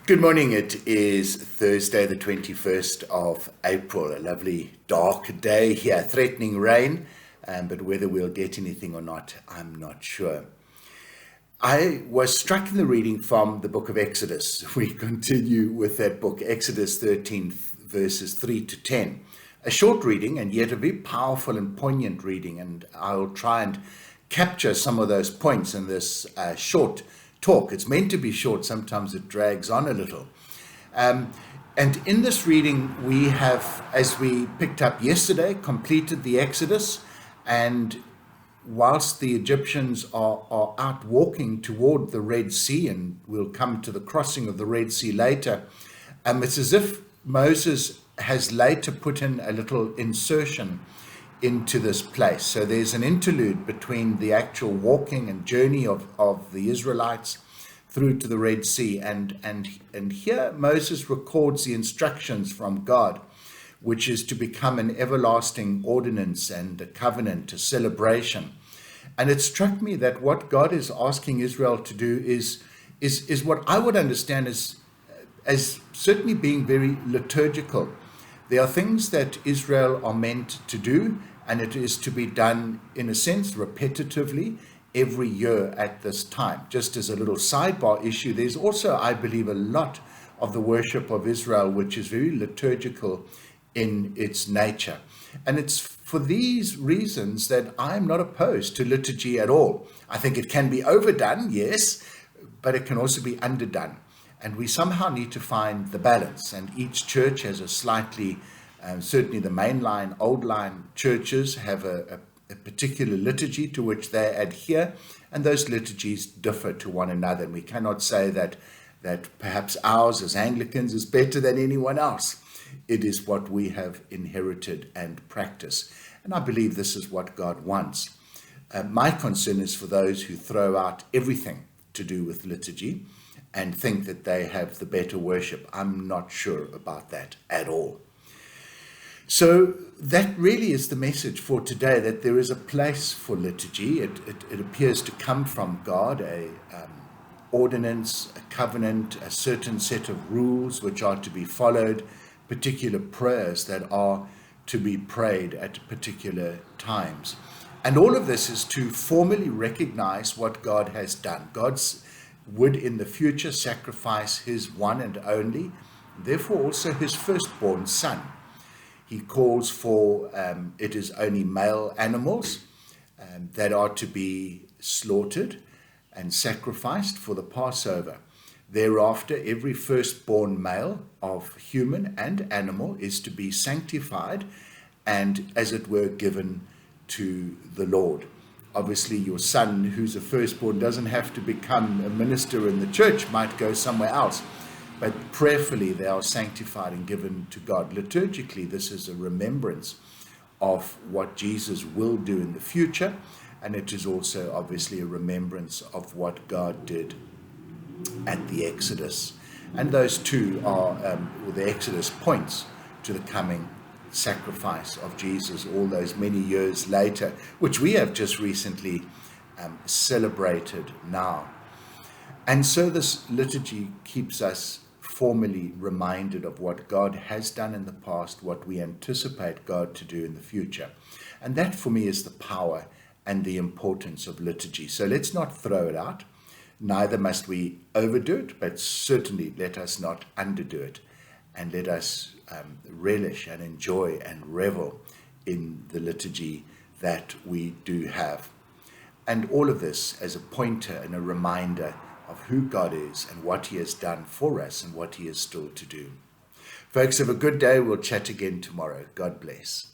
Good morning. It is Thursday, the 21st of April. A lovely dark day here, threatening rain, but whether we'll get anything or not, I'm not sure. I was struck in the reading from the book of Exodus. We continue with that book, Exodus 13, verses 3 to 10. A short reading, and yet a very powerful and poignant reading, and I'll try and capture some of those points in this short talk. It's meant to be short, sometimes it drags on a little. And in this reading, we have, as we picked up yesterday, completed the Exodus, and whilst the Egyptians are out walking toward the Red Sea, and we'll come to the crossing of the Red Sea later, it's as if Moses has later put in a little insertion into this place. So there's an interlude between the actual walking and journey of the Israelites through to the Red Sea. And here Moses records the instructions from God, which is to become an everlasting ordinance and a covenant, a celebration. And it struck me that what God is asking Israel to do is what I would understand as certainly being very liturgical. There are things that Israel are meant to do, and it is to be done, in a sense, repetitively every year at this time. Just as a little sidebar issue, there's also, I believe, a lot of the worship of Israel which is very liturgical in its nature. And it's for these reasons that I'm not opposed to liturgy at all. I think it can be overdone, yes, but it can also be underdone. And we somehow need to find the balance. And each church has a slightly, certainly the mainline, old line churches have a particular liturgy to which they adhere. And those liturgies differ to one another. And we cannot say that perhaps ours as Anglicans is better than anyone else. It is what we have inherited and practice. And I believe this is what God wants. My concern is for those who throw out everything to do with liturgy and think that they have the better worship. I'm not sure about that at all. So that really is the message for today, that there is a place for liturgy. It appears to come from God, a ordinance, a covenant, a certain set of rules which are to be followed, particular prayers that are to be prayed at particular times. And all of this is to formally recognize what God has done. God's would in the future sacrifice his one and only, therefore also his firstborn son. He calls for, it is only male animals that are to be slaughtered and sacrificed for the Passover. Thereafter, every firstborn male of human and animal is to be sanctified and, as it were, given to the Lord. Obviously, your son, who's a firstborn, doesn't have to become a minister in the church, might go somewhere else. But prayerfully, they are sanctified and given to God. Liturgically, this is a remembrance of what Jesus will do in the future. And it is also, obviously, a remembrance of what God did at the Exodus. And those two are, the Exodus points to the coming sacrifice of Jesus all those many years later, which we have just recently celebrated now. And so this liturgy keeps us formally reminded of what God has done in the past, what we anticipate God to do in the future. And that for me is the power and the importance of liturgy. So let's not throw it out. Neither must we overdo it, but certainly let us not underdo it. And let us relish and enjoy and revel in the liturgy that we do have. And all of this as a pointer and a reminder of who God is and what he has done for us and what he is still to do. Folks, have a good day. We'll chat again tomorrow. God bless.